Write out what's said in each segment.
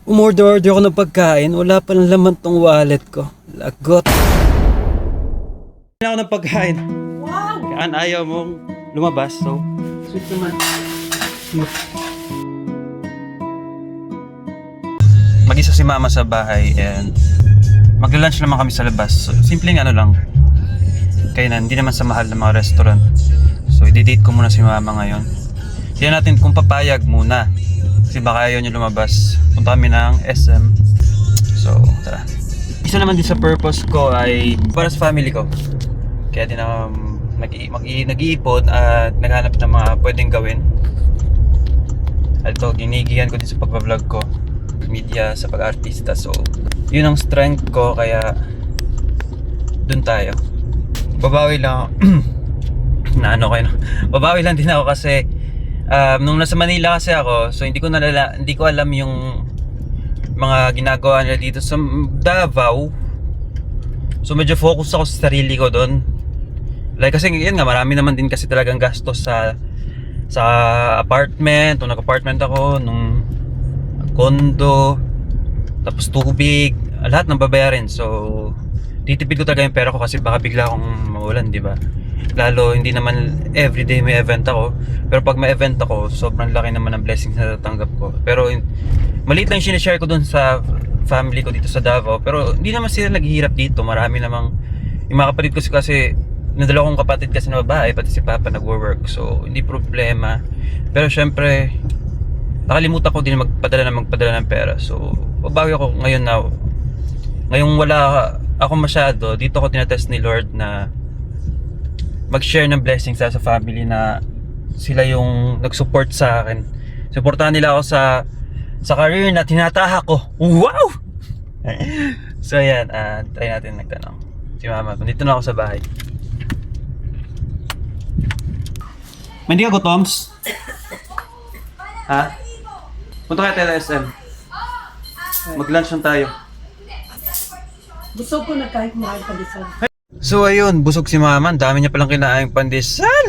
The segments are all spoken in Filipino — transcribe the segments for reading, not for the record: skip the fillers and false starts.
Umorder ako ng pagkain, wala pa ng laman tong wallet ko. Lagot. Kailangan ako ng pagkain. Wow! Kaan ayaw mong lumabas, so sweet naman. Mag-isa si mama sa bahay and magla-lunch naman kami sa labas. So, simpleng ano lang. Kaya na, hindi naman sa mahal ng mga restaurant. So, i-date ko muna si mama ngayon. Tignan natin kung papayag muna. Kasi baka ayaw niya lumabas. Punta kami ng SM. So, tara. Isa naman din sa purpose ko ay para sa family ko. Kaya din ako nag-iipon at naghanap ng mga pwedeng gawin. At ito, ginigihan ko din sa pag-vlog ko. Media sa pag-artista. So, yun ang strength ko. Kaya, dun tayo. Babawi lang ako. Babawi lang din ako kasi nung nasa Manila kasi ako, so hindi ko alam yung mga ginagawa nila dito sa Davao. So medyo focus ako sa sarili ko doon. Like kasi yun nga, marami naman din kasi talagang gastos sa apartment, nung nag-apartment ako, nung condo, tapos tubig, lahat ng babayarin. So titipid ko talaga yung pera ko kasi baka bigla akong mawalan, di ba? Lalo hindi naman everyday may event ako. Pero pag may event ako, sobrang laki naman ng blessings na natatanggap ko. Pero maliit lang yung sinishare ko dun sa family ko dito sa Davao. Pero hindi naman sila naghihirap dito. Marami namang yung mga kapatid ko kasi nadala kong kapatid kasi na babae, pati si Papa nagwo-work. So hindi problema. Pero syempre nakalimutan ko din magpadala ng pera. So babawi ako ngayong wala ako masyado. Dito ako tinatest ni Lord na mag-share ng blessings sa family na sila yung nag-support sa akin. Supportahan nila ako sa career na tinatahak ko. Wow! So yan, try natin nagtanong. Si mama, nandito na ako sa bahay. Hindi ka gutoms? Ha? Punta kayo tayo SM. Mag-lunch lang tayo. Busog ko na kahit mahal pa lisan. So ayun, busog si mama. Ang dami niya palang kinaing pandesal.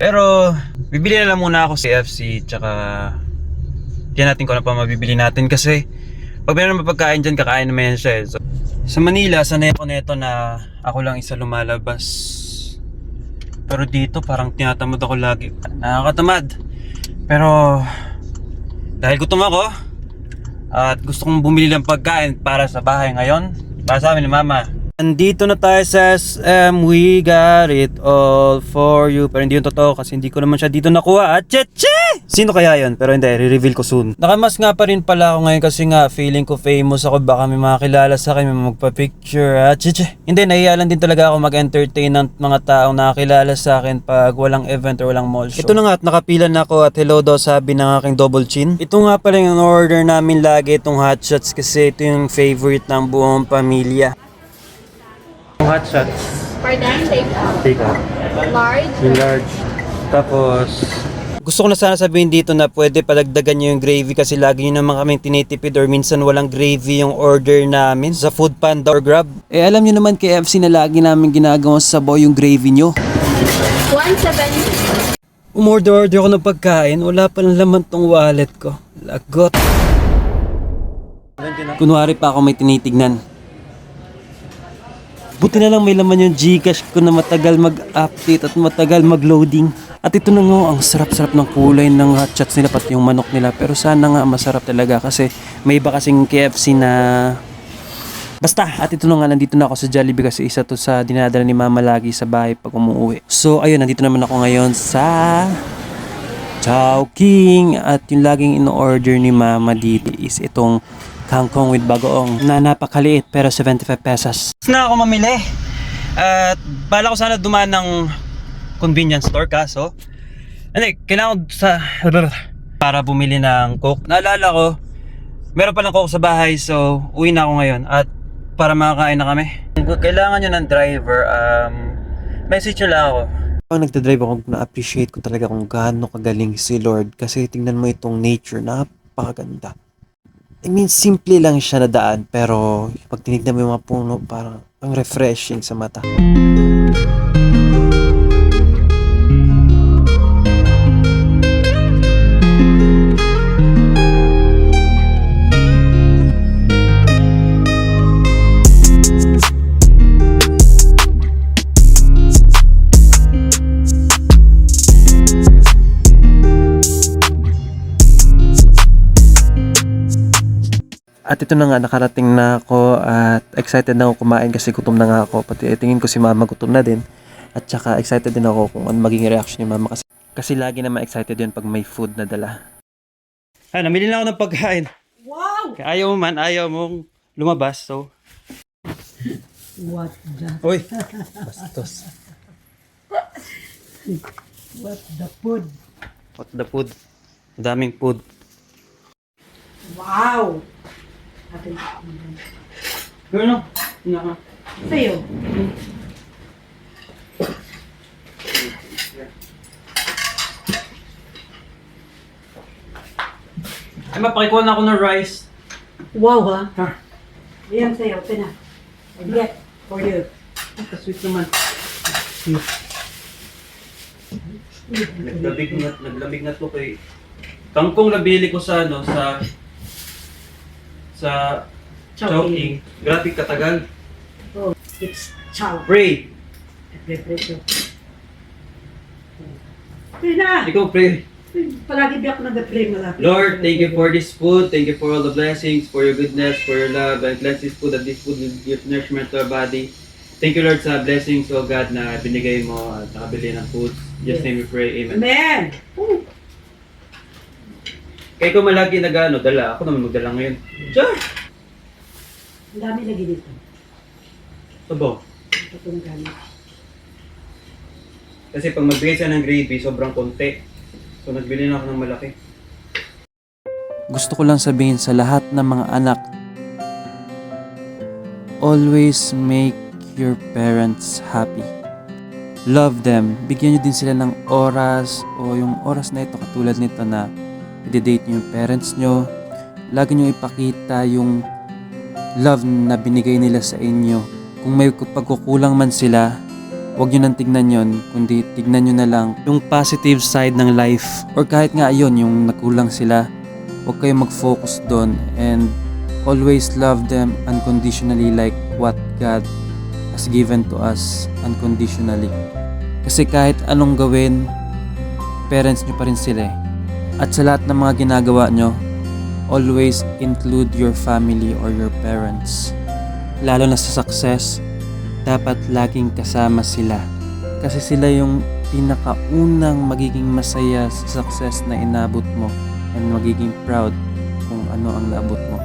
Pero bibili na lang muna ako sa KFC. Tsaka tignan natin kung ano pa mabibili natin. Kasi pag meron naman pagkain dyan, kakain naman yan siya. So, sa Manila, sanay ako neto na ako lang isa lumalabas. Pero dito parang tinatamad ako lagi. Nakakatamad. Pero dahil gutom ako at gusto kong bumili ng pagkain para sa bahay ngayon, para sa amin ni mama. Andito na tayo sa SM, we got it all for you. Pero hindi yung totoo kasi hindi ko naman siya dito nakuha. Cheche! Sino kaya yun? Pero hindi, re-reveal ko soon. Nakamas nga pa rin pala ako ngayon kasi nga feeling ko famous ako. Baka may mga kilala sa akin, may magpa-picture. Cheche! Hindi, nahiya lang din talaga ako mag-entertain ng mga taong nakakilala sa akin pag walang event or walang mall show. Ito na nga at nakapila na ako at hello daw sabi ng aking double chin. Ito nga pala yung order namin lagi, itong hot shots kasi ito yung favorite ng buong pamilya. Hot shots. Pardon, Take out. large. Yung large. Tapos gusto ko na sana sabihin dito na pwede padagdagan nyo yung gravy kasi lagi nyo naman kaming tinitipid or minsan walang gravy yung order namin sa Food Panda or Grab. Alam nyo naman KFC na lagi namin ginagawa sa sabaw yung gravy nyo. 170. Umorder ako ng pagkain, wala pa ng laman tong wallet ko. Lagot. Kunwari pa ako may tinitignan. Buti na lang may laman yung Gcash ko na matagal mag-update at matagal mag-loading. At ito na nga, ang sarap-sarap ng kulay ng hot shots nila pati yung manok nila. Pero sana nga masarap talaga kasi may iba kasing KFC na... Basta, at ito na nga, nandito na ako sa Jollibee kasi isa to sa dinadala ni mama lagi sa bahay pag umuwi. So ayun, nandito naman ako ngayon sa Chowking. At yung laging in-order ni mama dito is itong kangkong with bagoong na napakaliit pero 75 pesos. Na ako mamili. At bala ko sana dumaan ng convenience store kaso kailangan ko sa para bumili ng Coke. Naalala ko meron palang Coke sa bahay so uwi na ako ngayon at para makakain na kami. Kailangan nyo ng driver, message nyo lang ako. Pag nagdadrive ako, na-appreciate ko talaga kung gaano kagaling si Lord kasi tingnan mo itong nature, napakaganda. I mean, simple lang siya na daan, pero pag tinignan mo yung mga puno, parang ang refreshing sa mata. At ito na nga, nakarating na ako at excited na ako kumain kasi gutom na nga ako. Pati tingin ko si mama gutom na din. At saka excited din ako kung ano magiging reaction ni mama kasi lagi naman excited yun pag may food na dala. Namili na ako ng pagkain. Wow! Ayaw mo man, ayaw mong lumabas, so... What the... Uy! Bastos. What the food? What the food? Daming food. Wow! Atin. Ano? Naka. Sa'yo. Ay, mapakikuha na ako ng rice. Wow, ha? Ha? Ayan sa'yo. Tina. Get for you. Sweet naman. Naglamig na to kay... Kangkong nabili ko sa ano, sa Chowking. Grabe katagal. Oh, it's chow. Pray! Prepreso. Tina! Ikaw pray. Palagi di ako nag-pray malapit. Lord, thank you for this food. Thank you for all the blessings, for your goodness, for your love, and bless this food, that this food will give nourishment to our body. Thank you, Lord, sa blessings, oh God, na binigay mo at nakabili ng food. Just Yes. name we pray. Amen. Amen! Kaya ko malagi nag-ano, dala. Ako naman magdala ngayon. Diyan! Ang dami lagi dito. Sabo. Ito kong gamit. Kasi pag magbigay siya ng gravy, sobrang konti. So nagbili na ako ng malaki. Gusto ko lang sabihin sa lahat ng mga anak, always make your parents happy. Love them. Bigyan nyo din sila ng oras o yung oras na ito katulad nito na i-date nyo yung parents nyo. Lagi nyo ipakita yung love na binigay nila sa inyo. Kung may pagkukulang man sila, huwag nyo nang tignan yon, kundi tignan nyo na lang yung positive side ng life. Or kahit nga yun, yung nakulang sila, huwag kayong mag-focus doon and always love them unconditionally like what God has given to us unconditionally. Kasi kahit anong gawin, parents nyo pa rin sila eh. At sa lahat ng mga ginagawa nyo, always include your family or your parents. Lalo na sa success, dapat laging kasama sila. Kasi sila yung pinakaunang magiging masaya sa success na inabot mo and magiging proud kung ano ang naabot mo.